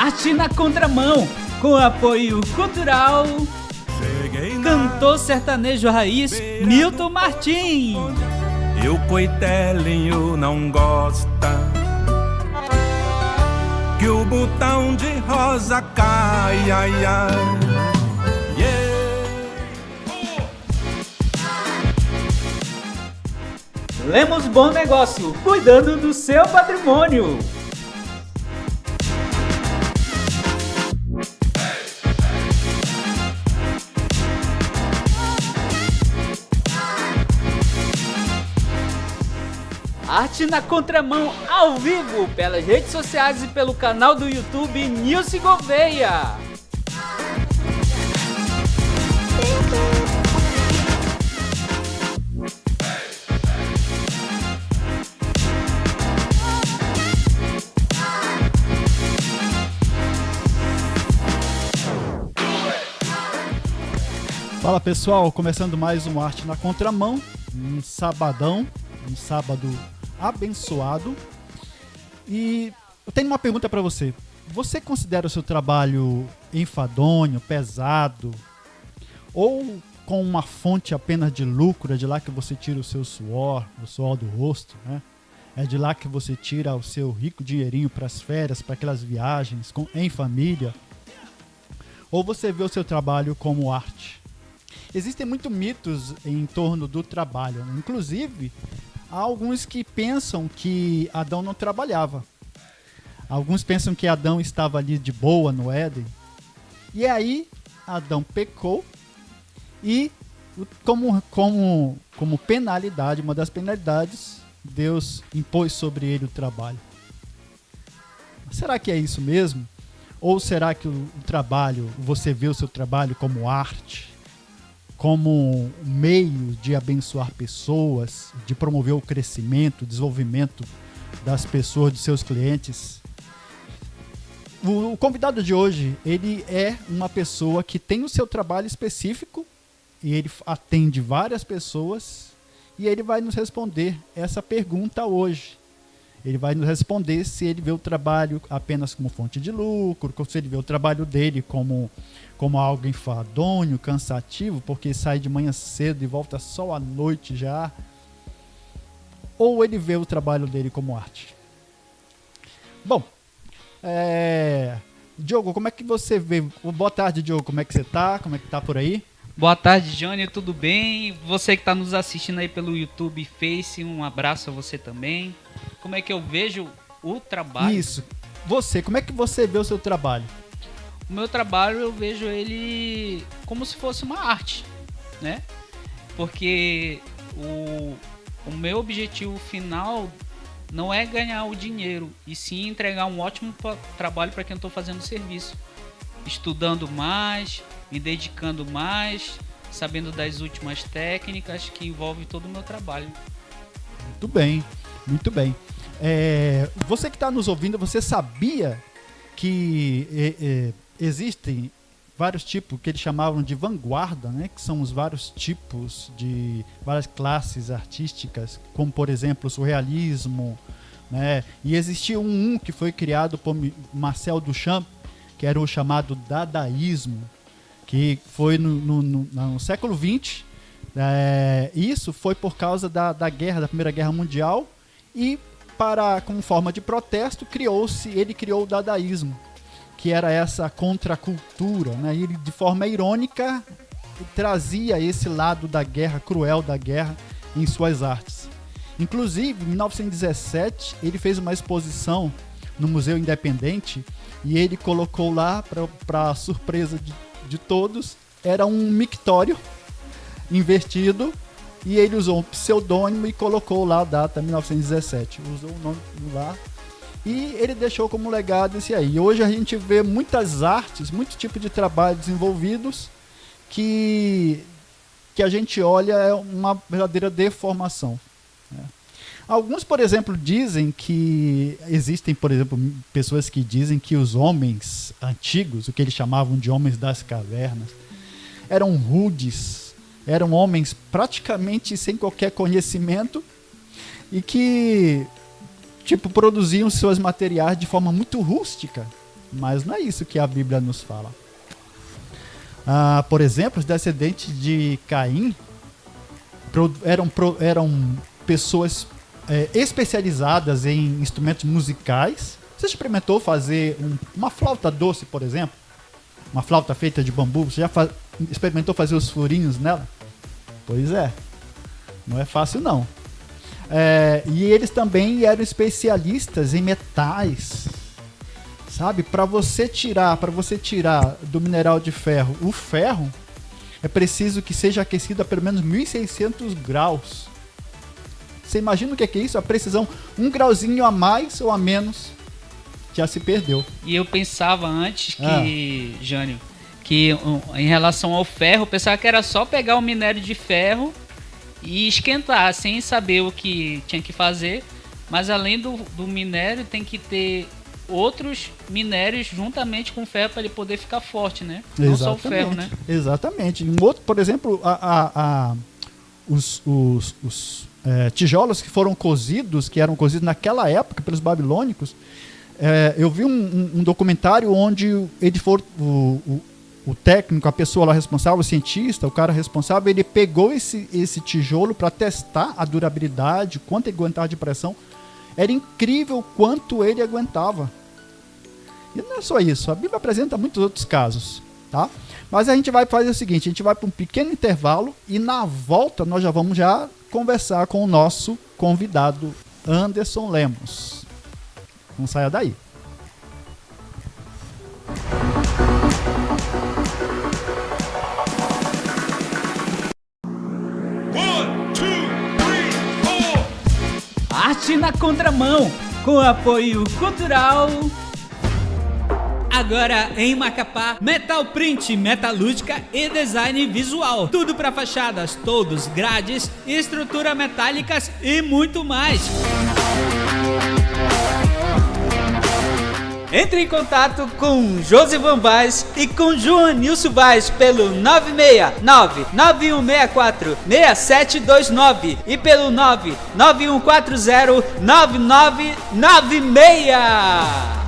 Arte na Contramão, com apoio cultural. Cantor sertanejo raiz, Milton Martins. E o coitelinho não gosta que o botão de rosa cai, ai, ai. Lemos Bom Negócio, cuidando do seu patrimônio. Arte na Contramão, ao vivo, pelas redes sociais e pelo canal do YouTube Nilce Gouveia. Fala pessoal, começando mais um Arte na Contramão, um sábado abençoado. E eu tenho uma pergunta para você. Você considera o seu trabalho enfadonho, pesado, ou com uma fonte apenas de lucro? É de lá que você tira o seu suor, o suor do rosto, né? É de lá que você tira o seu rico dinheirinho para as férias, para aquelas viagens em família? Ou você vê o seu trabalho como arte? Existem muitos mitos em torno do trabalho, né? Inclusive, há alguns que pensam que Adão não trabalhava. Alguns pensam que Adão estava ali de boa no Éden. E aí, Adão pecou e, como penalidade, uma das penalidades, Deus impôs sobre ele o trabalho. Será que é isso mesmo? Ou será que o trabalho, você vê o seu trabalho como arte? Como um meio de abençoar pessoas, de promover o crescimento, o desenvolvimento das pessoas, dos seus clientes. O convidado de hoje, ele é uma pessoa que tem o seu trabalho específico e ele atende várias pessoas e ele vai nos responder essa pergunta hoje. Ele vai nos responder se ele vê o trabalho apenas como fonte de lucro, se ele vê o trabalho dele como algo enfadonho, cansativo, porque sai de manhã cedo e volta só à noite já. Ou ele vê o trabalho dele como arte. Bom, Diogo, como é que você vê? Boa tarde, Diogo, como é que você tá? Como é que tá por aí? Boa tarde, Johnny, tudo bem? Você que está nos assistindo aí pelo YouTube e Face, um abraço a você também. Como é que eu vejo o trabalho? Isso. Você, como é que você vê o seu trabalho? O meu trabalho, eu vejo ele como se fosse uma arte, né? Porque o meu objetivo final não é ganhar o dinheiro, e sim entregar um ótimo trabalho para quem eu estou fazendo o serviço. Estudando mais, me dedicando mais, sabendo das últimas técnicas que envolvem todo o meu trabalho. Muito bem, muito bem. Você que está nos ouvindo, você sabia que existem vários tipos que eles chamavam de vanguarda, né? Que são os vários tipos de várias classes artísticas, como por exemplo o surrealismo, né? E existia um que foi criado por Marcel Duchamp, que era o chamado dadaísmo, que foi no século XX. Isso foi por causa da Primeira Guerra Mundial, e como forma de protesto ele criou o dadaísmo, que era essa contracultura, né? E ele, de forma irônica, trazia esse lado da guerra, cruel da guerra, em suas artes. Inclusive, em 1917, ele fez uma exposição no Museu Independente, e ele colocou lá, para surpresa de todos, era um mictório invertido, e ele usou um pseudônimo e colocou lá a data 1917. Usou o nome lá e ele deixou como legado esse aí. Hoje a gente vê muitas artes, muito tipo de trabalho desenvolvidos que a gente olha é uma verdadeira deformação, né? Alguns, por exemplo, dizem que existem, por exemplo, pessoas que dizem que os homens antigos, o que eles chamavam de homens das cavernas, eram rudes, eram homens praticamente sem qualquer conhecimento e que, produziam seus materiais de forma muito rústica. Mas não é isso que a Bíblia nos fala. Por exemplo, os descendentes de Caim eram pessoas especializadas em instrumentos musicais. Você experimentou fazer uma flauta doce, por exemplo? Uma flauta feita de bambu? Você já experimentou fazer os furinhos nela? Pois é. Não é fácil, não. E eles também eram especialistas em metais. Sabe? Para você tirar do mineral de ferro o ferro, é preciso que seja aquecido a pelo menos 1.600 graus. Você imagina o que é isso? A precisão, 1 grauzinho a mais ou a menos, já se perdeu. E eu pensava antes Jânio, que em relação ao ferro, eu pensava que era só pegar o minério de ferro e esquentar, sem saber o que tinha que fazer. Mas além do minério, tem que ter outros minérios juntamente com o ferro para ele poder ficar forte, né? Não só o ferro, né? Exatamente. Um outro, por exemplo, os tijolos que eram cozidos naquela época pelos babilônicos. Eu vi um documentário onde o técnico, a pessoa lá responsável, o cientista, o cara responsável, ele pegou esse tijolo para testar a durabilidade, quanto ele aguentava de pressão. Era incrível quanto ele aguentava. E não é só isso, a Bíblia apresenta muitos outros casos, tá? Mas a gente vai fazer o seguinte, a gente vai para um pequeno intervalo e na volta nós já vamos conversar com o nosso convidado Anderson Lemos. Não saia daí. Arte na Contramão, com apoio cultural. Agora em Macapá, Metal Print, metalúrgica e design visual. Tudo para fachadas, toldos, grades, estrutura metálicas e muito mais. Entre em contato com Josivan Vaz e com Joanilson Vaz pelo 969-9164-6729 e pelo 99140-9996.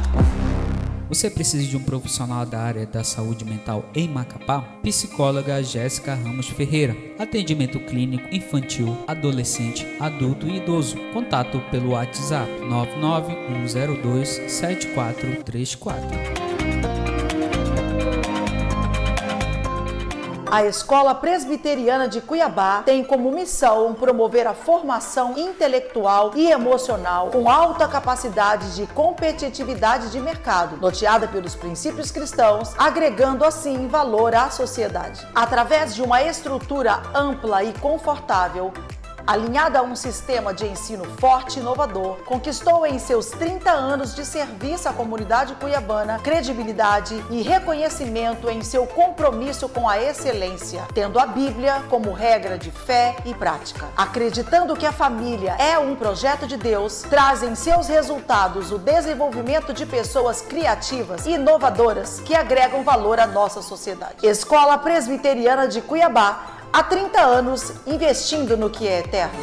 Você precisa de um profissional da área da saúde mental em Macapá? Psicóloga Jéssica Ramos Ferreira. Atendimento clínico infantil, adolescente, adulto e idoso. Contato pelo WhatsApp 991027434. A Escola Presbiteriana de Cuiabá tem como missão promover a formação intelectual e emocional com alta capacidade de competitividade de mercado, norteada pelos princípios cristãos, agregando assim valor à sociedade. Através de uma estrutura ampla e confortável, alinhada a um sistema de ensino forte e inovador, conquistou em seus 30 anos de serviço à comunidade cuiabana credibilidade e reconhecimento em seu compromisso com a excelência, tendo a Bíblia como regra de fé e prática. Acreditando que a família é um projeto de Deus, traz em seus resultados o desenvolvimento de pessoas criativas e inovadoras que agregam valor à nossa sociedade. Escola Presbiteriana de Cuiabá, há 30 anos, investindo no que é eterno.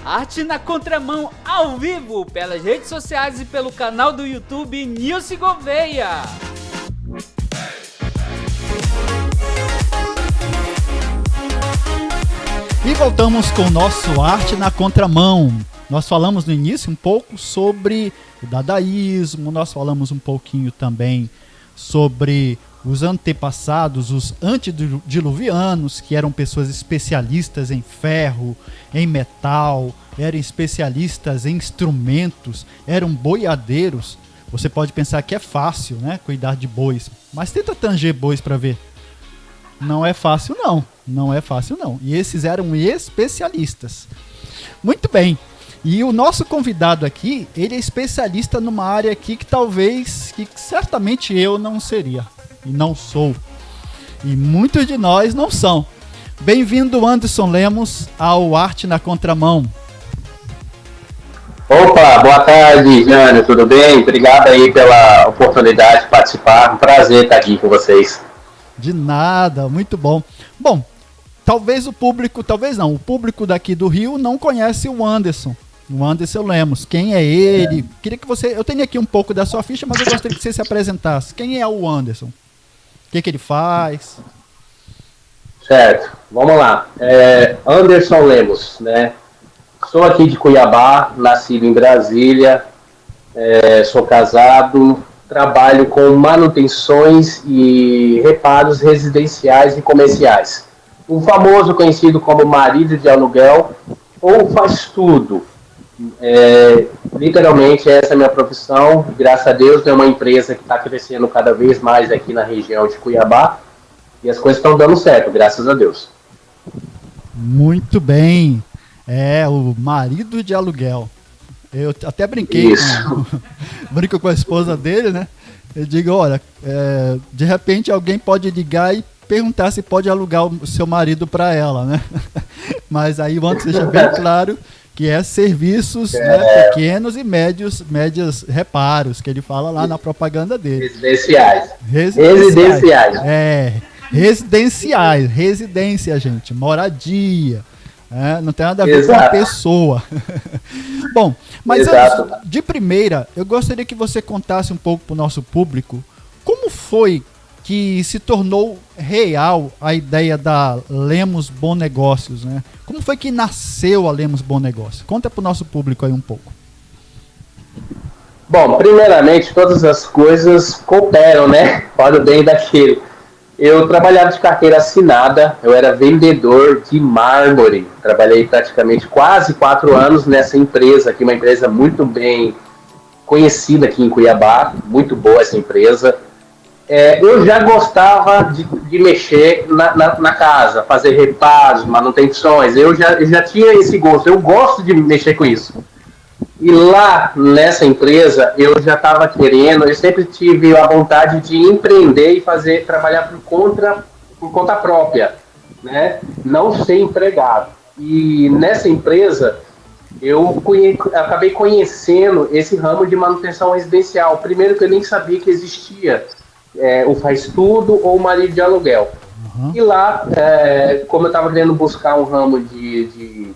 Arte na Contramão, ao vivo, pelas redes sociais e pelo canal do YouTube Nilce Gouveia. E voltamos com o nosso Arte na Contramão. Nós falamos no início um pouco sobre o dadaísmo, nós falamos um pouquinho também sobre os antepassados, os antediluvianos, que eram pessoas especialistas em ferro, em metal, eram especialistas em instrumentos, eram boiadeiros. Você pode pensar que é fácil, né, cuidar de bois, mas tenta tanger bois para ver. Não é fácil não, não é fácil não. E esses eram especialistas. Muito bem. E o nosso convidado aqui, ele é especialista numa área aqui que certamente eu não seria. E não sou. E muitos de nós não são. Bem-vindo, Anderson Lemos, ao Arte na Contramão. Opa, boa tarde, Jânio, tudo bem? Obrigado aí pela oportunidade de participar. Um prazer estar aqui com vocês. De nada, muito bom. Bom, talvez o público daqui do Rio não conhece o Anderson Lemos. Quem é ele? Queria que você, eu tenho aqui um pouco da sua ficha, mas eu gostaria que você se apresentasse. Quem é o Anderson? O que ele faz? Certo, vamos lá. Anderson Lemos, né? Sou aqui de Cuiabá, nascido em Brasília, sou casado, trabalho com manutenções e reparos residenciais e comerciais. O famoso conhecido como marido de aluguel ou faz tudo. Literalmente essa é a minha profissão. Graças a Deus tem uma empresa que está crescendo cada vez mais aqui na região de Cuiabá e as coisas estão dando certo, graças a Deus. Muito bem. O marido de aluguel. Eu até brinquei brinco com a esposa dele, né? Eu digo, olha, de repente alguém pode ligar e perguntar se pode alugar o seu marido para ela, né? Mas aí o Anderson deixa bem claro que é serviços, né, pequenos e médios reparos, que ele fala lá na propaganda dele. Residenciais. Residência, gente, moradia. Não tem nada a ver com a pessoa. Bom, mas de primeira, eu gostaria que você contasse um pouco para o nosso público como foi que se tornou real a ideia da Lemos Bom Negócios, né? Como foi que nasceu a Lemos Bom Negócio? Conta para o nosso público aí um pouco. Bom, primeiramente, todas as coisas cooperam, né? Para o bem daquele. Eu trabalhava de carteira assinada, eu era vendedor de mármore. Trabalhei praticamente quase 4 anos nessa empresa aqui, uma empresa muito bem conhecida aqui em Cuiabá, muito boa essa empresa. Eu já gostava de mexer na casa, fazer reparos, manutenções, eu já tinha esse gosto, eu gosto de mexer com isso. E lá nessa empresa eu já estava querendo, eu sempre tive a vontade de empreender e trabalhar por conta própria, né? Não ser empregado. E nessa empresa eu acabei conhecendo esse ramo de manutenção residencial. Primeiro que eu nem sabia que existia o faz tudo ou o marido de aluguel. Uhum. E lá, como eu estava querendo buscar um ramo de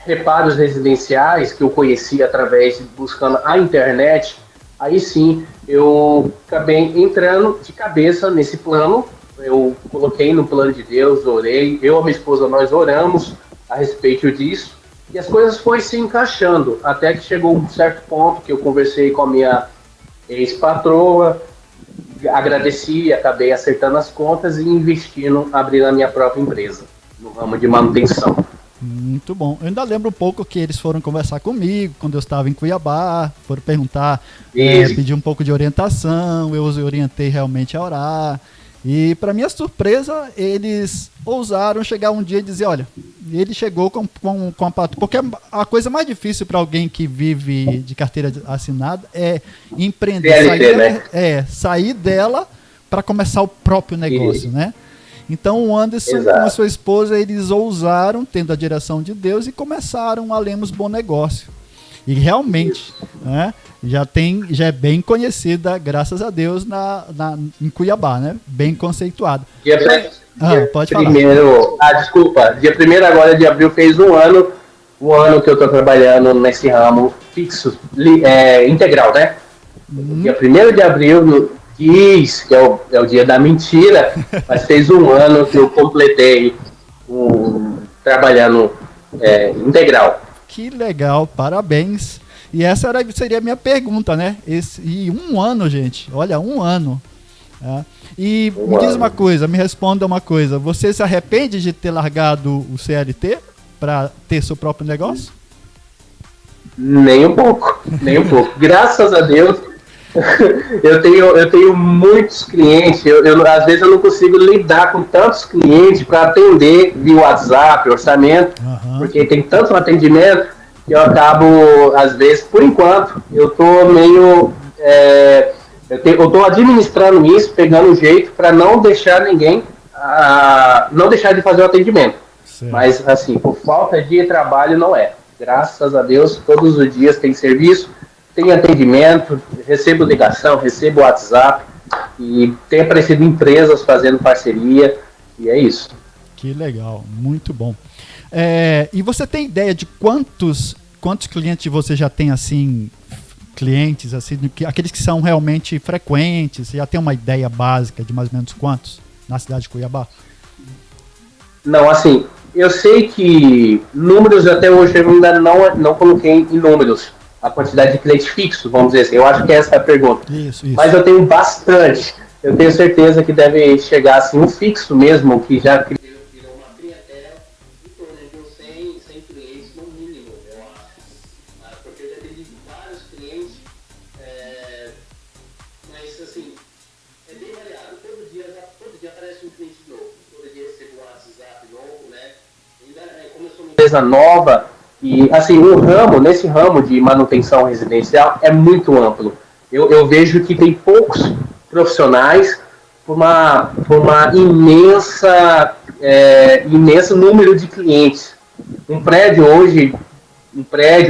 reparos residenciais, que eu conheci através de buscando a internet, aí sim eu acabei entrando de cabeça nesse plano. Eu coloquei no plano de Deus, orei, eu e minha esposa, nós oramos a respeito disso, e as coisas foram se encaixando, até que chegou um certo ponto que eu conversei com a minha ex-patroa, agradeci, acabei acertando as contas e investindo, abrindo a minha própria empresa no ramo de manutenção. Muito bom. Eu ainda lembro um pouco que eles foram conversar comigo quando eu estava em Cuiabá, foram perguntar, pedir um pouco de orientação, eu os orientei realmente a orar. E para minha surpresa, eles ousaram chegar um dia e dizer, olha, ele chegou com a patroa, porque a coisa mais difícil para alguém que vive de carteira assinada é empreender, sair dela para começar o próprio negócio, né? Então o Anderson com a sua esposa, eles ousaram, tendo a direção de Deus, e começaram a Lemos Bom Negócio. E realmente, né, já é bem conhecida, graças a Deus, em Cuiabá, né? Bem conceituada. Pode falar. Dia 1º agora de abril fez um ano que eu estou trabalhando nesse ramo fixo, integral, né? Dia 1º de abril, diz que é o dia da mentira, mas fez um ano que eu completei trabalhando integral. Que legal, parabéns. E essa seria a minha pergunta, né? E um ano, gente, olha, um ano. E me diz uma coisa, me responda uma coisa, você se arrepende de ter largado o CLT para ter seu próprio negócio? Nem um pouco. Graças a Deus, eu tenho muitos clientes, às vezes eu não consigo lidar com tantos clientes para atender via WhatsApp, orçamento, porque tem tanto atendimento que eu acabo, às vezes, por enquanto, eu estou meio... eu estou administrando isso, pegando um jeito para não deixar ninguém, não deixar de fazer o atendimento. Certo. Mas, assim, por falta de trabalho, não é. Graças a Deus, todos os dias tem serviço, tem atendimento, recebo ligação, recebo WhatsApp, e tem aparecido empresas fazendo parceria, e é isso. Que legal, muito bom. E você tem ideia de quantos clientes você já tem, assim, clientes, assim, aqueles que são realmente frequentes? Você já tem uma ideia básica de mais ou menos quantos na cidade de Cuiabá? Não, assim, eu sei que números até hoje eu ainda não coloquei em números. A quantidade de clientes fixos, vamos dizer assim. Eu acho que essa é a pergunta. Isso. Mas eu tenho bastante. Eu tenho certeza que deve chegar assim, um fixo mesmo, que já virou uma clientela em torno de uns 100 clientes no mínimo, eu acho. Porque eu já tive vários clientes, mas assim, é bem variado. Todo dia aparece um cliente novo. Todo dia eu recebo um WhatsApp novo, né? Ainda começou uma empresa nova. E assim, nesse ramo de manutenção residencial é muito amplo. Eu vejo que tem poucos profissionais por uma imenso número de clientes. Um prédio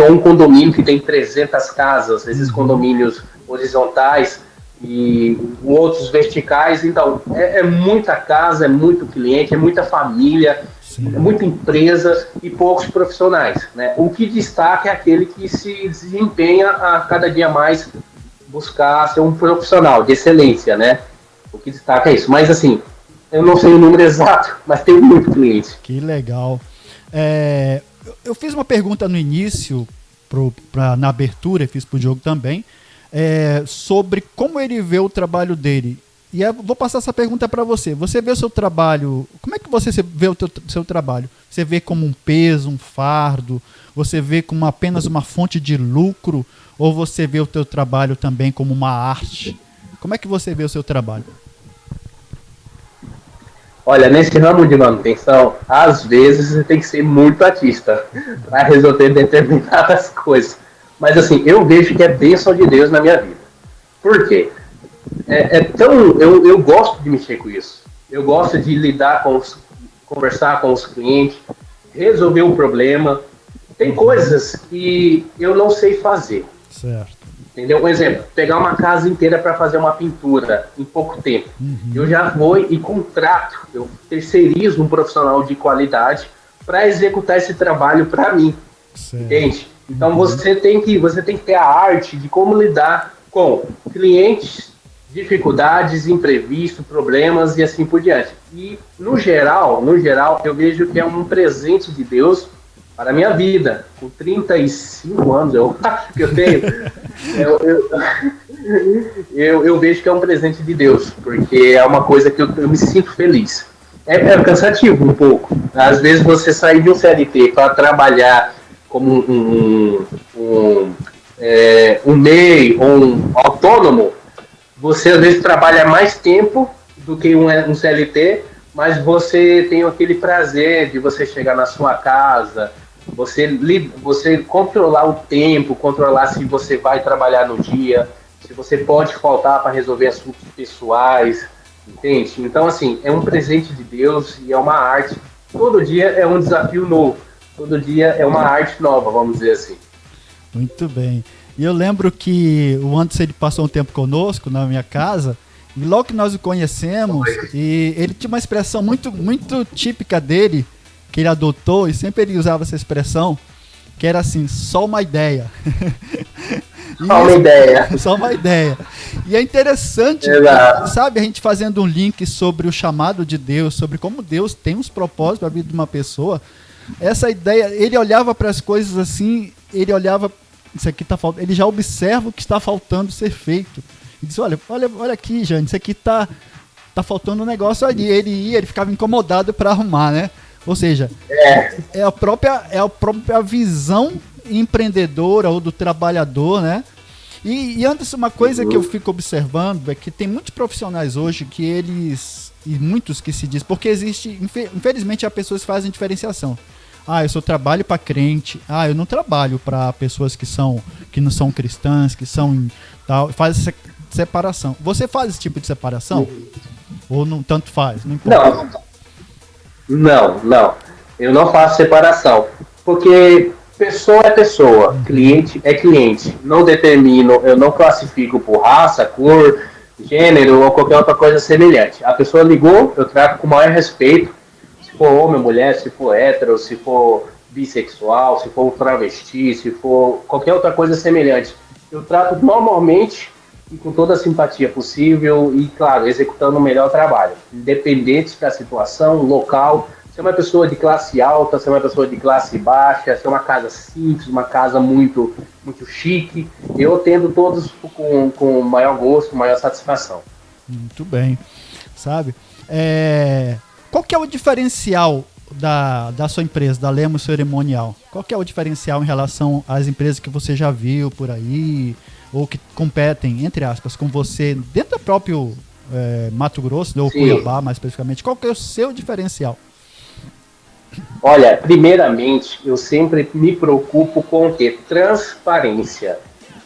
ou um condomínio que tem 300 casas, esses condomínios horizontais e outros verticais, então é muita casa, é muito cliente, é muita família. É muita empresa e poucos profissionais, né? O que destaca é aquele que se desempenha a cada dia mais buscar ser um profissional de excelência, né? O que destaca é isso. Mas assim, eu não sei o número exato, mas tem muito cliente. Que legal. Eu fiz uma pergunta no início, na abertura, fiz para o Diogo também, sobre como ele vê o trabalho dele. E eu vou passar essa pergunta para você. Você vê o seu trabalho... Como é que você vê o seu trabalho? Você vê como um peso, um fardo? Você vê como apenas uma fonte de lucro? Ou você vê o seu trabalho também como uma arte? Como é que você vê o seu trabalho? Olha, nesse ramo de manutenção, às vezes você tem que ser muito artista para resolver determinadas coisas. Mas assim, eu vejo que é bênção de Deus na minha vida. Por quê? Eu gosto de mexer com isso. Eu gosto de lidar conversar com os clientes, resolver um problema. Tem coisas que eu não sei fazer. Certo. Entendeu? Um exemplo, pegar uma casa inteira para fazer uma pintura em pouco tempo. Eu já vou e contrato, eu terceirizo um profissional de qualidade para executar esse trabalho para mim. Certo. Entende? Então você tem que ter a arte de como lidar com clientes, dificuldades, imprevistos, problemas e assim por diante. E, no geral, eu vejo que é um presente de Deus para a minha vida. Com 35 anos, eu acho que eu tenho, eu vejo que é um presente de Deus, porque é uma coisa que eu me sinto feliz. É cansativo um pouco. Às vezes você sair de um CLT para trabalhar como um MEI ou um autônomo, você às vezes trabalha mais tempo do que um CLT, mas você tem aquele prazer de você chegar na sua casa, você controlar o tempo, controlar se você vai trabalhar no dia, se você pode faltar para resolver assuntos pessoais, entende? Então, assim, é um presente de Deus e é uma arte. Todo dia é um desafio novo, todo dia é uma arte nova, vamos dizer assim. Muito bem. E eu lembro que o Anderson, ele passou um tempo conosco na minha casa, e logo que nós o conhecemos, e ele tinha uma expressão muito, muito típica dele, que ele adotou, e sempre ele usava essa expressão, que era assim, só uma ideia. Só uma ideia. Só uma ideia. E é interessante, sabe, a gente fazendo um link sobre o chamado de Deus, sobre como Deus tem uns propósitos para a vida de uma pessoa. Essa ideia, ele olhava para as coisas assim, ele olhava... Isso aqui tá faltando. Ele já observa o que está faltando ser feito. E diz: olha aqui, Jane, isso aqui tá faltando um negócio ali. Ele ficava incomodado para arrumar, né? Ou seja, é a própria visão empreendedora ou do trabalhador, né? E antes, uma coisa que eu fico observando é que tem muitos profissionais hoje que eles, e muitos que se diz, porque existe, infelizmente, há pessoas que fazem diferenciação. Eu só trabalho para crente. Eu não trabalho para pessoas que não são cristãs, que são tal. Faz essa separação. Você faz esse tipo de separação? Ou não tanto faz? Não importa. Não. Eu não faço separação. Porque pessoa é pessoa, cliente é cliente. Não determino, eu não classifico por raça, cor, gênero ou qualquer outra coisa semelhante. A pessoa ligou, eu trato com o maior respeito. for homem, mulher, se for hétero, se for bissexual, se for travesti, se for qualquer outra coisa semelhante. Eu trato normalmente e com toda a simpatia possível e, claro, executando o melhor trabalho, independente da situação, local, se é uma pessoa de classe alta, se é uma pessoa de classe baixa, se é uma casa simples, uma casa muito, muito chique, eu atendo todos com maior gosto, maior satisfação. Muito bem, sabe? Qual que é o diferencial da sua empresa, da Lemos Cerimonial? Qual que é o diferencial em relação às empresas que você já viu por aí, ou que competem, entre aspas, com você dentro do próprio Mato Grosso, ou Cuiabá mais especificamente? Qual que é o seu diferencial? Olha, primeiramente, eu sempre me preocupo com o quê? Transparência.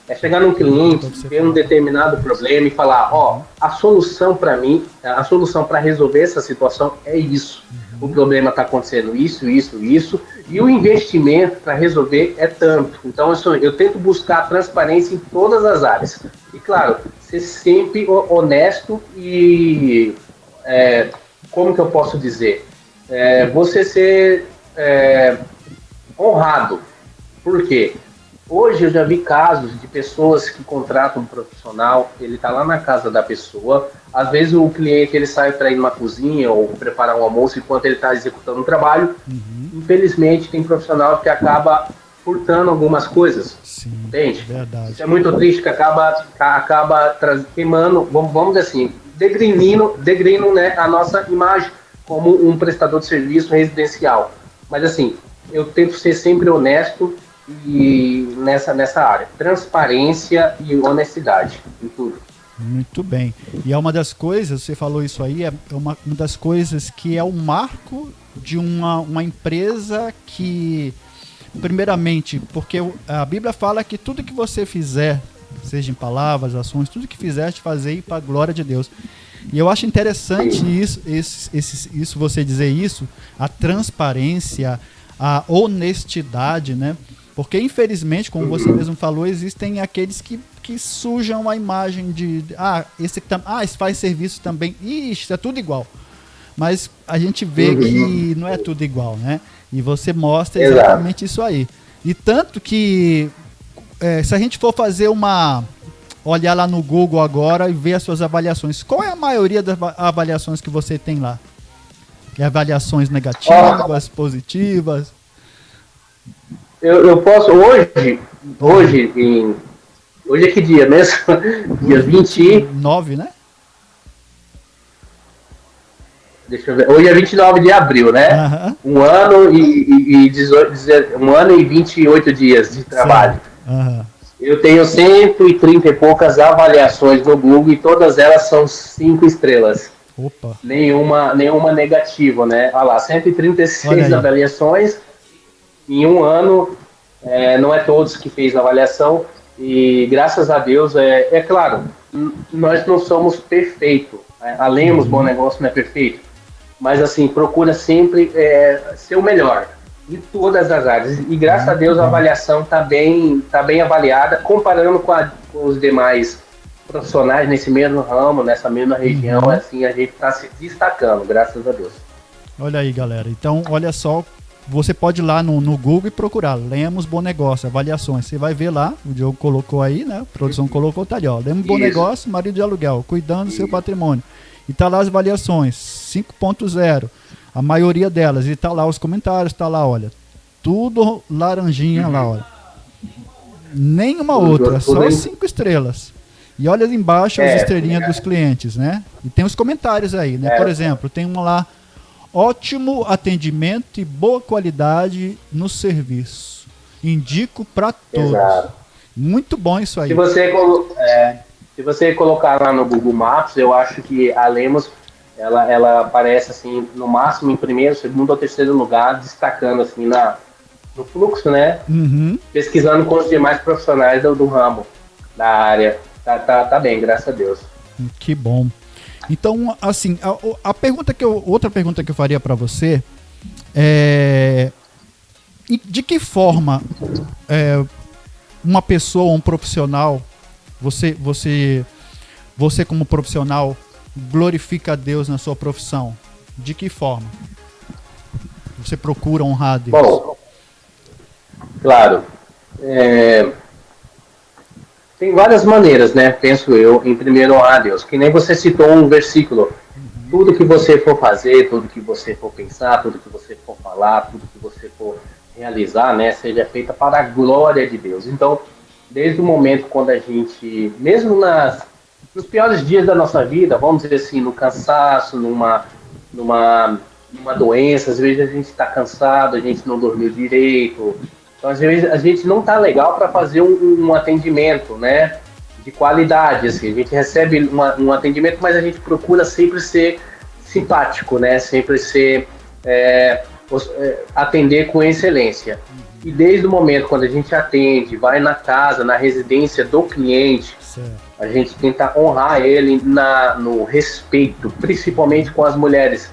É chegar num cliente, ter um determinado problema e falar, a solução para mim, a solução para resolver essa situação é isso. O problema está acontecendo isso, e o investimento para resolver é tanto. Então, eu tento buscar transparência em todas as áreas. E, claro, ser sempre honesto e, como que eu posso dizer? Você ser honrado. Por quê? Hoje eu já vi casos de pessoas que contratam um profissional, ele está lá na casa da pessoa, às vezes o cliente ele sai para ir numa cozinha ou preparar um almoço enquanto ele está executando um trabalho. Infelizmente tem profissional que acaba furtando algumas coisas. Sim, entende? Verdade. Isso é muito triste, que acaba queimando, vamos dizer assim, degrinindo, né, a nossa imagem como um prestador de serviço residencial. Mas assim, eu tento ser sempre honesto e nessa área, transparência e honestidade em tudo. Muito bem. E é uma das coisas, você falou isso aí, é uma das coisas que é o marco de uma empresa que, primeiramente, porque a Bíblia fala que tudo que você fizer, seja em palavras, ações, tudo que fizeste, fazer para a glória de Deus. E eu acho interessante isso você dizer isso, a transparência, a honestidade, né? Porque, infelizmente, como você mesmo falou, existem aqueles que sujam a imagem esse faz serviço também. Isso é tudo igual. Mas a gente vê que não é tudo igual, né? E você mostra exatamente isso aí. E tanto que, se a gente for fazer olhar lá no Google agora e ver as suas avaliações, qual é a maioria das avaliações que você tem lá? Avaliações negativas, positivas? Eu posso, hoje é que dia mesmo? Dia 29, né? Deixa eu ver. Hoje é 29 de abril, né? Um ano um ano e 28 dias de trabalho. Eu tenho 130 e poucas avaliações no Google e todas elas são 5 estrelas. Opa. Nenhuma negativa, né? Olha lá, 136 avaliações em um ano. Não é todos que fez a avaliação e graças a Deus, é claro, nós não somos perfeitos. A Lemos Bom Negócio não é perfeito, mas assim, procura sempre ser o melhor em todas as áreas. E graças a Deus a avaliação está bem avaliada, comparando com os demais profissionais nesse mesmo ramo, nessa mesma região, assim, a gente está se destacando, graças a Deus. Olha aí, galera. Então, olha só, você pode ir lá no Google e procurar Lemos Bom Negócio, avaliações. Você vai ver lá, o Diogo colocou aí, né? A produção colocou, tá ali, ó. Lemos Bom Negócio, marido de aluguel, cuidando do seu patrimônio. E tá lá as avaliações, 5.0, a maioria delas. E tá lá os comentários, tá lá, olha, tudo laranjinha lá, olha. Nenhuma outra, só 5 estrelas. E olha ali embaixo as estrelinhas dos clientes, né? E tem os comentários aí, né? Por exemplo, tem uma lá, ótimo atendimento e boa qualidade no serviço. Indico para todos. Exato. Muito bom isso aí. Se você colocar lá no Google Maps, eu acho que a Lemos, ela aparece assim, no máximo em primeiro, segundo ou terceiro lugar, destacando assim no fluxo, né? Pesquisando com os demais profissionais do ramo, da área. Tá bem, graças a Deus. Que bom. Então, assim, outra pergunta que eu faria para você é: de que forma uma pessoa, um profissional, você como profissional glorifica a Deus na sua profissão? De que forma? Você procura honrar a Deus? Bom, claro. Tem várias maneiras, né? Penso eu, em primeiro honrar a Deus. Que nem você citou um versículo. Tudo que você for fazer, tudo que você for pensar, tudo que você for falar, tudo que você for realizar, né? Seja feita para a glória de Deus. Então, desde o momento quando a gente, mesmo nos piores dias da nossa vida, vamos dizer assim, no cansaço, numa doença, às vezes a gente está cansado, a gente não dormiu direito, então às vezes a gente não está legal para fazer um atendimento, né, de qualidade, assim, a gente recebe um atendimento, mas a gente procura sempre ser simpático, né, sempre atender com excelência. E desde o momento quando a gente atende, vai na casa, na residência do cliente, a gente tenta honrar ele no respeito, principalmente com as mulheres.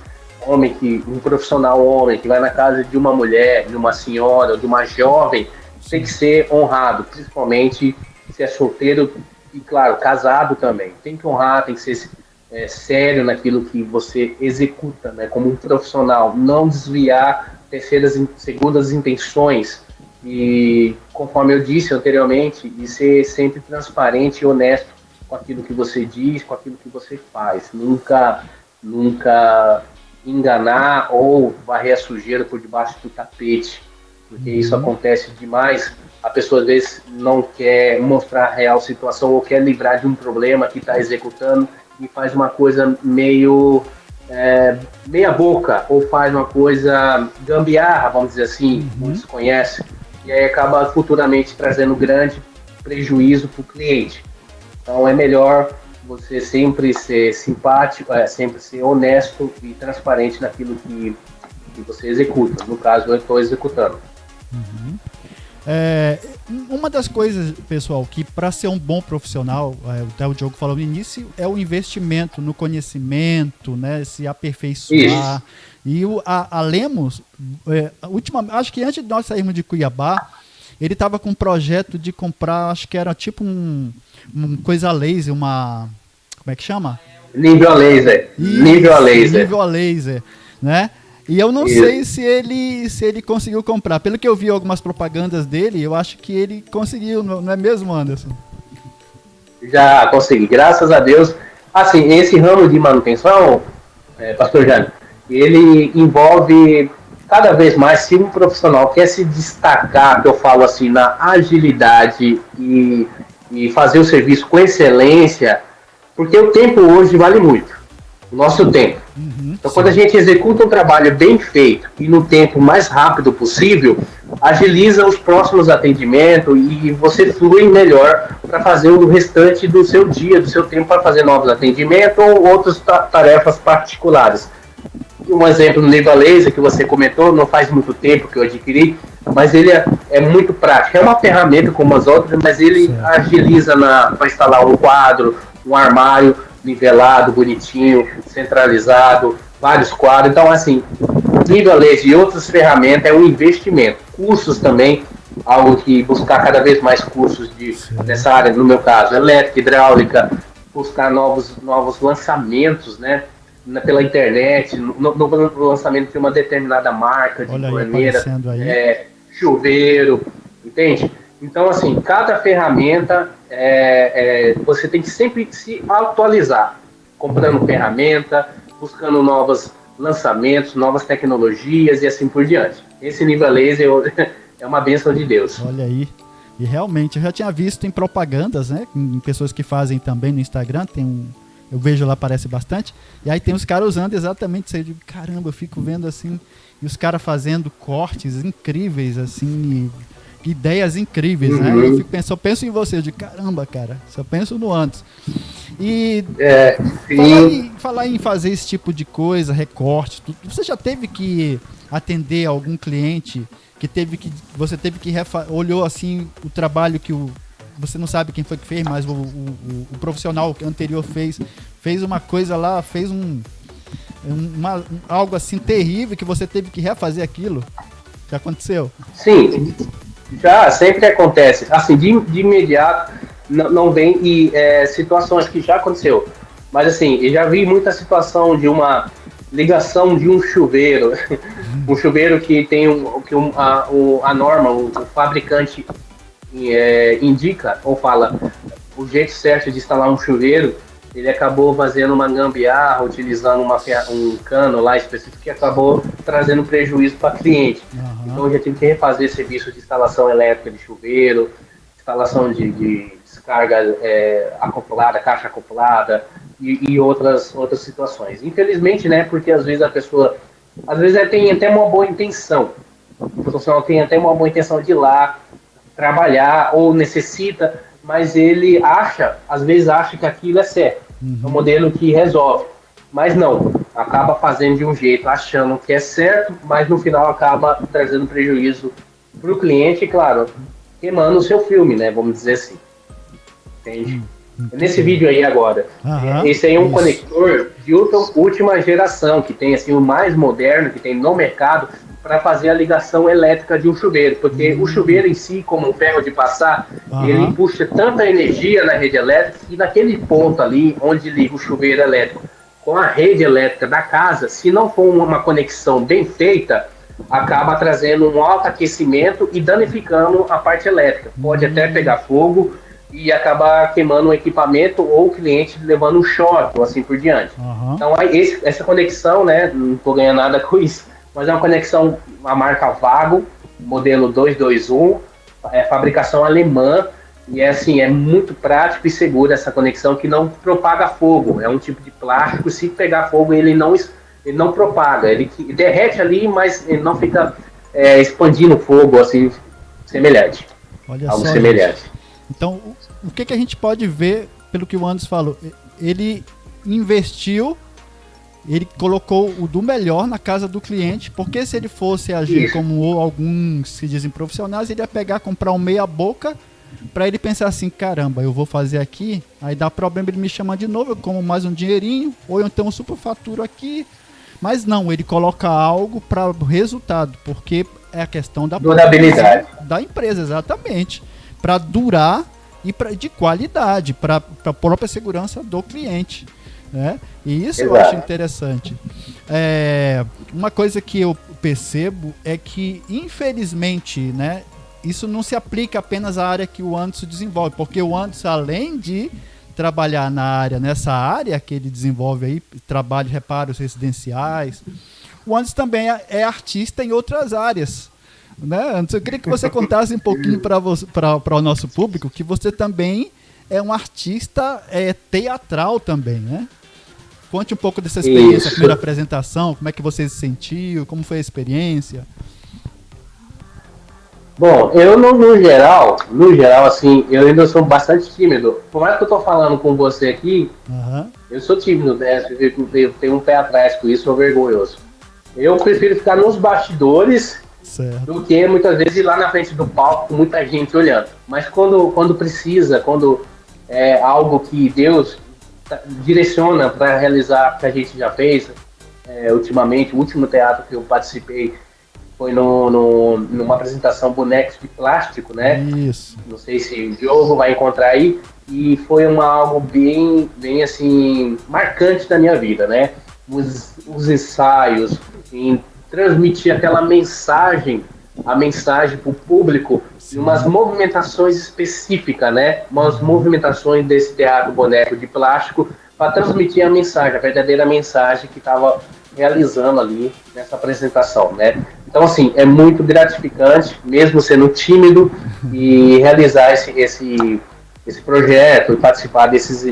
Um profissional homem que vai na casa de uma mulher, de uma senhora, ou de uma jovem, tem que ser honrado, principalmente se é solteiro e, claro, casado também. Tem que honrar, tem que ser sério naquilo que você executa, né, como um profissional, não desviar terceiras, segundas intenções e, conforme eu disse anteriormente, e ser sempre transparente e honesto com aquilo que você diz, com aquilo que você faz. Nunca enganar ou varrer a sujeira por debaixo do tapete, porque isso acontece demais. A pessoa às vezes não quer mostrar a real situação ou quer livrar de um problema que está executando e faz uma coisa meio meia boca, ou faz uma coisa gambiarra, vamos dizer assim, muitos conhecem, e aí acaba futuramente trazendo grande prejuízo para o cliente. Então é melhor você sempre ser simpático, sempre ser honesto e transparente naquilo que você executa. No caso, eu estou executando. Uma das coisas, pessoal, que para ser um bom profissional, até o Diogo falou no início, é o investimento no conhecimento, né, se aperfeiçoar. Isso. E a Lemos, acho que antes de nós sairmos de Cuiabá, ele estava com um projeto de comprar, acho que era tipo um coisa laser, como é que chama? Nível a laser. Nível a laser, né? E eu não sei se ele conseguiu comprar. Pelo que eu vi algumas propagandas dele, eu acho que ele conseguiu, não é mesmo, Anderson? Já consegui, graças a Deus. Assim, esse ramo de manutenção, Pastor Jânio, ele envolve cada vez mais, se um profissional quer se destacar, que eu falo assim, na agilidade e fazer o serviço com excelência, porque o tempo hoje vale muito, o nosso tempo. Então, quando a gente executa um trabalho bem feito e no tempo mais rápido possível, agiliza os próximos atendimentos e você flui melhor para fazer o restante do seu dia, do seu tempo, para fazer novos atendimentos ou outras tarefas particulares. Um exemplo no nível laser que você comentou, não faz muito tempo que eu adquiri, mas ele é muito prático. É uma ferramenta como as outras, mas ele agiliza para instalar um quadro, um armário nivelado, bonitinho, centralizado, vários quadros. Então, assim, nível laser e outras ferramentas é um investimento. Cursos também, algo que buscar cada vez mais cursos nessa área, no meu caso, elétrica, hidráulica, buscar novos lançamentos, né? Pela internet, no lançamento de uma determinada marca de torneira, chuveiro, entende? Então, assim, cada ferramenta você tem que sempre se atualizar, comprando ferramenta, buscando novos lançamentos, novas tecnologias e assim por diante. Esse nível laser é uma bênção de Deus. Olha aí. E realmente, eu já tinha visto em propagandas, né? Em pessoas que fazem também no Instagram, eu vejo lá, aparece bastante. E aí tem os caras usando exatamente isso aí. Eu digo, caramba, eu fico vendo assim. E os caras fazendo cortes incríveis, assim. Ideias incríveis, né? Eu penso em você. Eu digo, caramba, cara. Só penso no antes. E falar em fazer esse tipo de coisa, recorte. Você já teve que atender algum cliente você teve que olhou assim o trabalho que você não sabe quem foi que fez, mas o profissional anterior fez uma coisa lá, fez algo assim terrível que você teve que refazer aquilo? Já aconteceu? Sim, já sempre acontece. Assim, de imediato não vem situações que já aconteceu. Mas assim, eu já vi muita situação de uma ligação de um chuveiro um chuveiro que tem a norma, o fabricante indica ou fala o jeito certo de instalar um chuveiro, ele acabou fazendo uma gambiarra, utilizando um cano lá específico que acabou trazendo prejuízo para cliente. Então eu já tive que refazer serviço de instalação elétrica de chuveiro, instalação de descarga acoplada, caixa acoplada e outras situações. Infelizmente, né, porque às vezes a pessoa, tem até uma boa intenção, o profissional tem até uma boa intenção de ir lá trabalhar ou necessita, mas ele às vezes acha que aquilo é certo, é um modelo que resolve, mas não, acaba fazendo de um jeito, achando que é certo, mas no final acaba trazendo prejuízo para o cliente, e claro, queimando o seu filme, né, vamos dizer assim, entende? Nesse vídeo aí agora, esse aí é um conector de última geração, que tem assim o mais moderno que tem no mercado, para fazer a ligação elétrica de um chuveiro, porque o chuveiro em si, como um ferro de passar, ele puxa tanta energia na rede elétrica, e naquele ponto ali, onde liga o chuveiro elétrico com a rede elétrica da casa, se não for uma conexão bem feita, acaba trazendo um alto aquecimento e danificando a parte elétrica. Pode até pegar fogo e acabar queimando o equipamento ou o cliente levando um choque, ou assim por diante. Então, essa conexão, né, não estou ganhando nada com isso, mas é uma conexão, a marca Vago, modelo 221, fabricação alemã, e assim, é muito prático e seguro essa conexão, que não propaga fogo. É um tipo de plástico, se pegar fogo ele não propaga, ele derrete ali, mas ele não fica expandindo fogo, assim, semelhante. Olha algo só, semelhante. Gente. Então, o que a gente pode ver, pelo que o Anderson falou, ele investiu, ele colocou o do melhor na casa do cliente, porque se ele fosse agir como alguns que dizem profissionais, ele ia pegar, comprar um meia boca, para ele pensar assim, caramba, eu vou fazer aqui, aí dá problema, ele me chama de novo, eu como mais um dinheirinho, ou eu tenho um superfaturo aqui, mas não, ele coloca algo para o resultado, porque é a questão da durabilidade da empresa, exatamente, para durar e de qualidade, para a própria segurança do cliente. Né? E isso eu acho interessante. Uma coisa que eu percebo é que, infelizmente, né, isso não se aplica apenas à área que o Anderson desenvolve, porque o Anderson, além de trabalhar nessa área que ele desenvolve aí, trabalho, reparos residenciais, o Anderson também é artista em outras áreas. Né? Anderson, eu queria que você contasse um pouquinho para o nosso público que você também é um artista teatral também, né? Conte um pouco dessa experiência, a primeira apresentação, como é que você se sentiu, como foi a experiência? Bom, eu no geral, assim, eu ainda sou bastante tímido. Por mais que eu tô falando com você aqui, eu sou tímido, né? Eu tenho um pé atrás com isso, sou vergonhoso. Eu prefiro ficar nos bastidores do que muitas vezes ir lá na frente do palco com muita gente olhando. Mas quando precisa, quando é algo que Deus direciona para realizar, que a gente já fez ultimamente, o último teatro que eu participei foi numa apresentação bonecos de plástico, né? Isso. Não sei se o Diogo vai encontrar aí, e foi algo bem assim, marcante da minha vida, né? Os ensaios, em transmitir aquela mensagem, a mensagem para o público, e umas movimentações específicas, né? Umas movimentações desse teatro boneco de plástico para transmitir a mensagem, a verdadeira mensagem que estava realizando ali nessa apresentação, né? Então, assim, é muito gratificante, mesmo sendo tímido, e realizar esse projeto e participar desses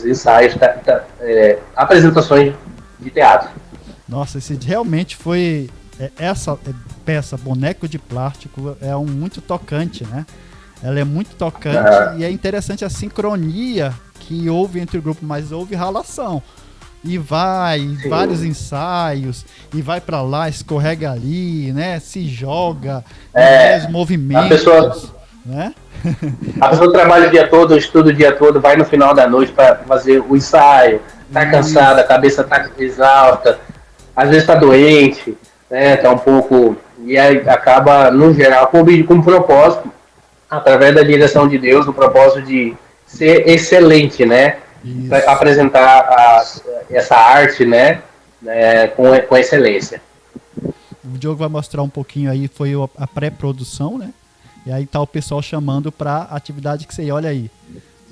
ensaios, apresentações de teatro. Nossa, esse realmente foi... Essa peça, Boneco de Plástico, é muito tocante, né? Ela é muito tocante e é interessante a sincronia que houve entre o grupo, mas houve relação. E vários ensaios, e vai pra lá, escorrega ali, né? Se joga, os movimentos. A pessoa trabalha o dia todo, estuda o dia todo, vai no final da noite para fazer o ensaio, tá cansada, a cabeça tá exausta, às vezes tá doente, né? Tá um pouco. E aí acaba, no geral, com um propósito, através da direção de Deus, o propósito de ser excelente, né? Para apresentar essa arte, né, com excelência. Diogo vai mostrar um pouquinho aí, foi a pré-produção, né? E aí tá o pessoal chamando pra atividade que você ia. Olha aí.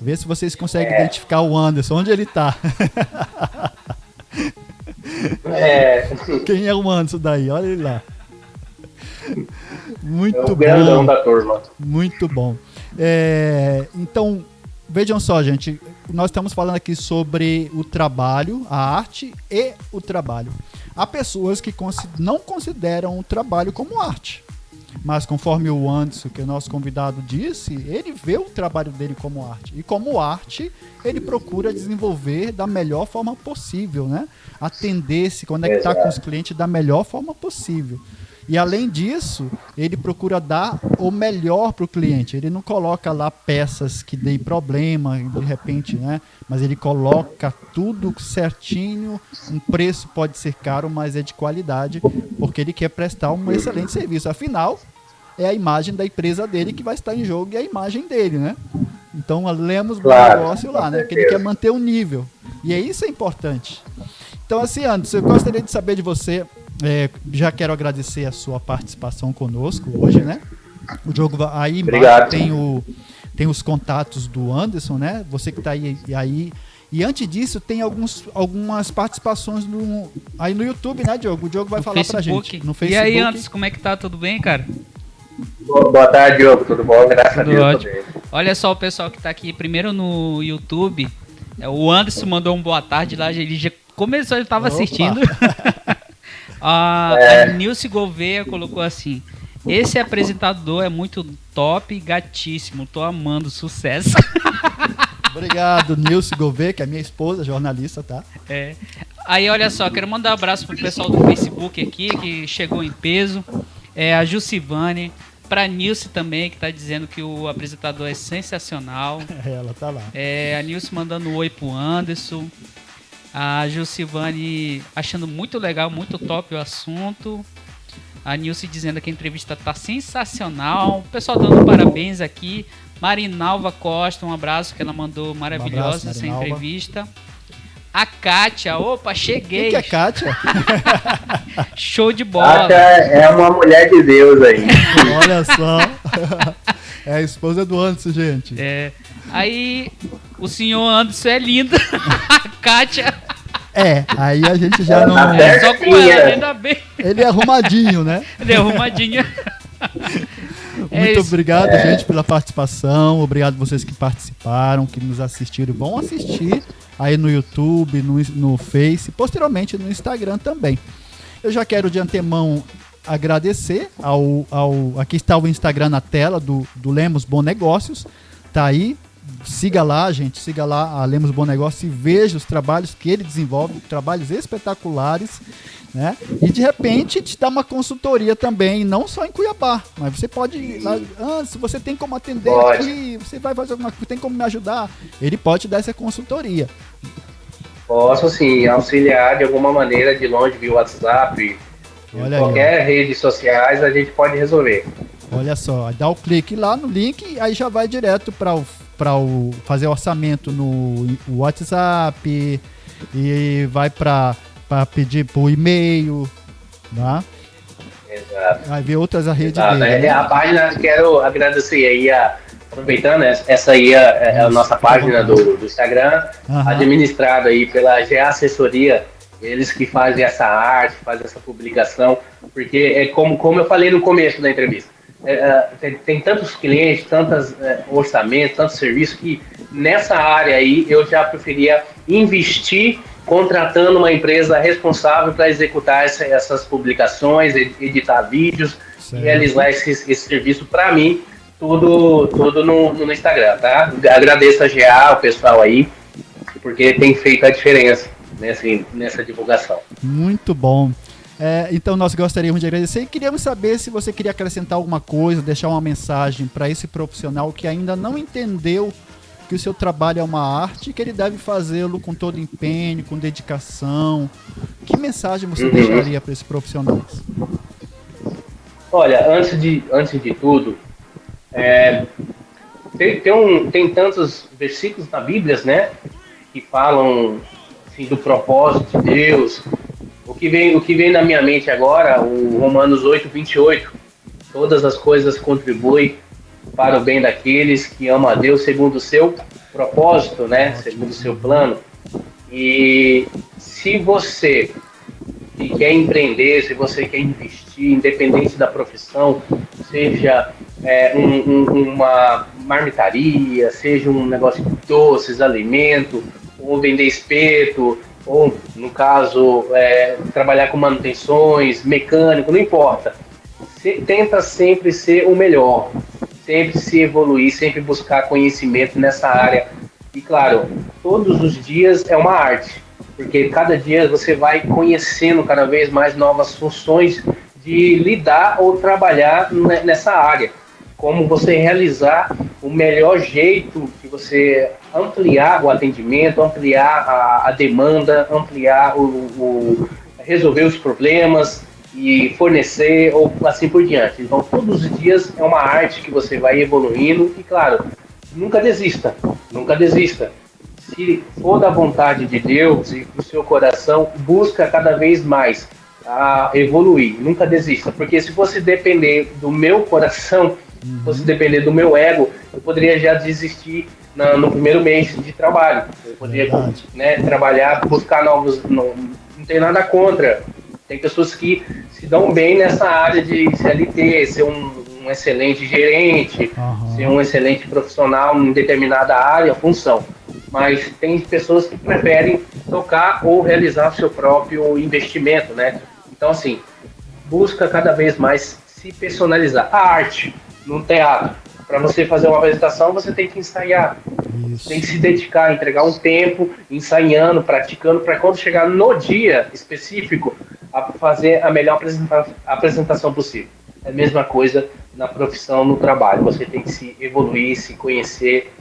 Vê se vocês conseguem identificar o Anderson, onde ele tá. Quem é o Anderson daí? Olha ele lá. Muito o grandão bom. da turma. Muito bom. Então, vejam só, gente. Nós estamos falando aqui sobre o trabalho, a arte e o trabalho. Há pessoas que não consideram o trabalho como arte. Mas conforme o Anderson, que é o nosso convidado, disse, ele vê o trabalho dele como arte. E como arte, ele procura desenvolver da melhor forma possível, né? Atender, se conectar com os clientes da melhor forma possível. E além disso, ele procura dar o melhor para o cliente. Ele não coloca lá peças que deem problema, de repente, né? Mas ele coloca tudo certinho. Um preço pode ser caro, mas é de qualidade, porque ele quer prestar um excelente serviço. Afinal, é a imagem da empresa dele que vai estar em jogo e a imagem dele, né? Então, lemos o negócio lá, né? Porque ele quer manter o nível. E isso é importante. Então, assim, Anderson, eu gostaria de saber de você. Já quero agradecer a sua participação conosco hoje, né? O Diogo aí embaixo tem os contatos do Anderson, né? Você que está aí. E antes disso, tem algumas participações aí no YouTube, né, Diogo? O Diogo vai falar pra gente. No Facebook. E aí, Anderson, como é que tá? Tudo bem, cara? Boa tarde, Diogo. Tudo bom? Graças a Deus. Ótimo. Olha só o pessoal que tá aqui primeiro no YouTube. O Anderson mandou um boa tarde lá. Ele já começou, ele tava assistindo. A Nilce Gouveia colocou assim: esse apresentador é muito top e gatíssimo, tô amando, sucesso. Obrigado, Nilce Gouveia, que é minha esposa, jornalista, tá? Aí olha só, quero mandar um abraço pro pessoal do Facebook aqui, que chegou em peso. A Jucivane, pra Nilce também, que tá dizendo que o apresentador é sensacional. Ela tá lá. A Nilce mandando um oi pro Anderson. A Jucivane achando muito legal, muito top o assunto. A Nilce dizendo que a entrevista tá sensacional. O pessoal dando parabéns aqui. Marinalva Costa, um abraço, que ela mandou maravilhosa essa entrevista. A Kátia, opa, cheguei. Quem que é Kátia? Show de bola. Kátia é uma mulher de Deus aí. Olha só. É a esposa do Anderson, gente. Aí o senhor Anderson é lindo. A Kátia. Aí a gente já não. Só com ela, ainda bem. Ele é arrumadinho, né? Ele é arrumadinho. Muito obrigado, gente, pela participação. Obrigado vocês que participaram, que nos assistiram. Vão assistir aí no YouTube, no Face, posteriormente no Instagram também. Eu já quero de antemão agradecer aqui está o Instagram na tela do Lemos Bom Negócios. Tá aí. Siga lá, gente. Siga lá a Lemos Bom Negócio e veja os trabalhos que ele desenvolve, trabalhos espetaculares, né? E de repente te dá uma consultoria também, não só em Cuiabá, mas você pode ir lá, se você tem como atender aqui, você vai fazer alguma coisa, tem como me ajudar, ele pode te dar essa consultoria. Posso sim auxiliar de alguma maneira de longe via WhatsApp, qualquer rede sociais a gente pode resolver. Olha só, dá o clique lá no link e aí já vai direto para fazer orçamento no WhatsApp e vai para pedir por e-mail, tá? Exato. Vai ver outras redes dele. Né? A página, quero agradecer aí, aproveitando, essa aí é a nossa página do Instagram, administrada aí pela GA Assessoria, eles que fazem essa arte, fazem essa publicação, porque é como eu falei no começo da entrevista, tem tantos clientes, tantos orçamentos, tantos serviços, que nessa área aí eu já preferia investir contratando uma empresa responsável para executar essas publicações, editar vídeos, certo, e realizar esse serviço para mim, tudo no Instagram, tá? Agradeço a GA, o pessoal aí, porque tem feito a diferença nessa divulgação. Muito bom. Então nós gostaríamos de agradecer e queríamos saber se você queria acrescentar alguma coisa, deixar uma mensagem para esse profissional que ainda não entendeu que o seu trabalho é uma arte e que ele deve fazê-lo com todo empenho, com dedicação. Que mensagem você deixaria para esses profissionais? Olha, antes de tudo, tem tantos versículos na Bíblia, né, que falam assim, do propósito de Deus, O que vem na minha mente agora, o Romanos 8:28, todas as coisas contribuem para o bem daqueles que amam a Deus segundo o seu propósito, né? Segundo o seu plano. E se você que quer empreender, se você quer investir, independente da profissão, seja uma marmitaria, seja um negócio de doces, alimento, ou vender espeto, ou, no caso, trabalhar com manutenções, mecânico, não importa. Tenta sempre ser o melhor, sempre se evoluir, sempre buscar conhecimento nessa área. E, claro, todos os dias é uma arte, porque cada dia você vai conhecendo cada vez mais novas funções de lidar ou trabalhar nessa área. Como você realizar o melhor jeito de você ampliar o atendimento, ampliar a demanda, ampliar resolver os problemas e fornecer, ou assim por diante. Então, todos os dias é uma arte que você vai evoluindo e, claro, nunca desista, nunca desista. Se for da vontade de Deus e do seu coração, busca cada vez mais a evoluir, nunca desista, porque se fosse depender do meu coração, se fosse depender do meu ego, eu poderia já desistir no primeiro mês de trabalho. Eu poderia trabalhar, buscar novos. Não tem nada contra. Tem pessoas que se dão bem nessa área de CLT, ser um excelente gerente, ser um excelente profissional em determinada área, função. Mas tem pessoas que preferem tocar ou realizar seu próprio investimento, né? Então, assim, busca cada vez mais se personalizar. A arte no teatro, para você fazer uma apresentação, você tem que ensaiar. Isso. Tem que se dedicar, entregar um tempo, ensaiando, praticando, para quando chegar no dia específico, a fazer a melhor apresentação possível. É a mesma coisa na profissão, no trabalho. Você tem que se evoluir, se conhecer.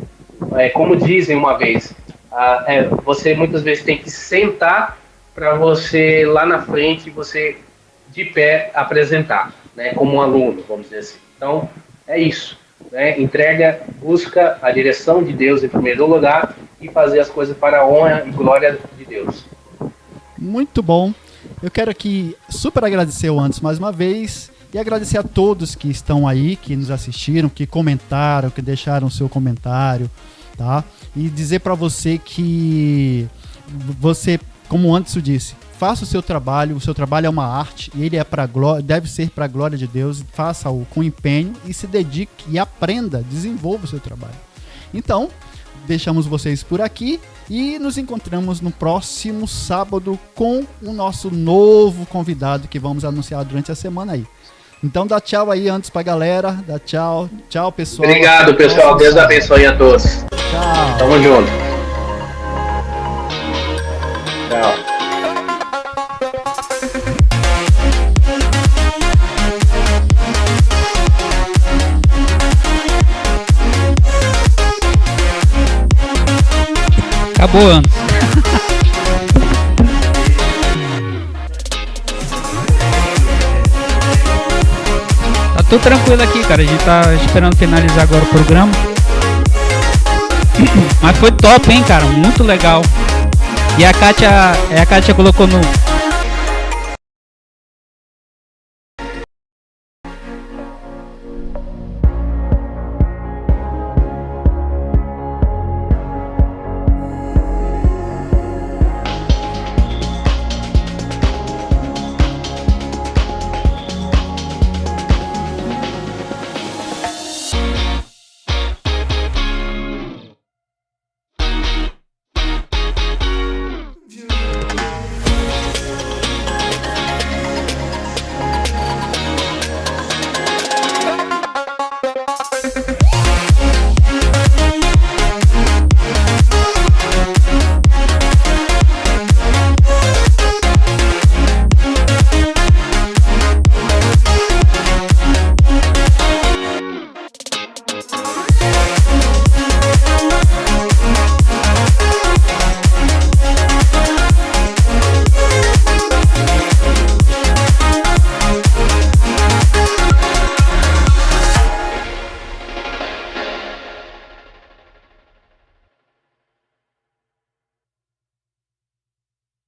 Como dizem uma vez, você muitas vezes tem que sentar para você lá na frente, você de pé apresentar, né, como um aluno, vamos dizer assim. Então, é isso. Né? Entrega, busca a direção de Deus em primeiro lugar e fazer as coisas para a honra e glória de Deus. Muito bom. Eu quero aqui super agradecer o Anderson mais uma vez e agradecer a todos que estão aí, que nos assistiram, que comentaram, que deixaram o seu comentário, tá? E dizer para você que você, como o Anderson disse, faça o seu trabalho é uma arte e ele deve ser para a glória de Deus. Faça-o com empenho e se dedique e aprenda, desenvolva o seu trabalho. Então, deixamos vocês por aqui e nos encontramos no próximo sábado com o nosso novo convidado que vamos anunciar durante a semana aí. Então dá tchau aí antes pra galera, dá tchau. Tchau, pessoal. Obrigado, pessoal. Deus abençoe a todos. Tchau. Tamo junto. Tchau. Acabou antes. Tá tudo tranquilo aqui, cara. A gente tá esperando finalizar agora o programa. Mas foi top, hein, cara. Muito legal. E a Kátia colocou no